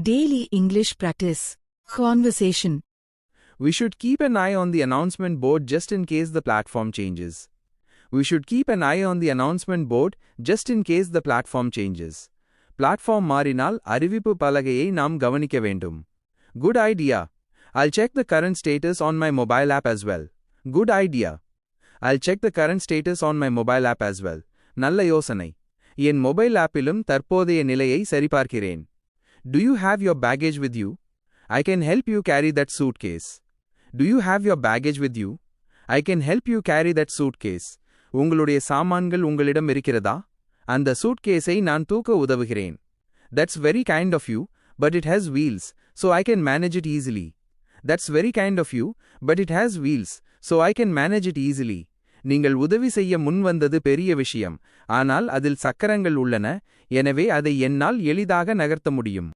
Daily English practice. Conversation. We should keep an eye on the announcement board just in case the platform changes. We should keep an eye on the announcement board just in case the platform changes. Platform மாறினால் அறிவிப்பு பலகையை நாம் கவனிக்க வேண்டும். Good idea. I'll check the current status on my mobile app as well. Good idea. I'll check the current status on my mobile app as well. நல்ல யோசனை. என் mobile ஆப்பிலும் தற்போதைய நிலையை சரிபார்க்கிறேன். Do you have your baggage with you? I can help you carry that suitcase. Do you have your baggage with you? I can help you carry that suitcase. உங்களுடைய சாமான்கள் உங்களிடம் இருக்கிறதா? அந்த சூட்கேஸை நான் தூக்க உதவுகிறேன். That's very kind of you, but it has wheels, so I can manage it easily. That's very kind of you, but it has wheels, so I can manage it easily. நீங்கள் உதவி செய்ய முன்வந்தது பெரிய விஷயம், ஆனால் அதில் சக்கரங்கள் உள்ளன, எனவே அதை என்னால் எளிதாக நகர்த்த முடியும்.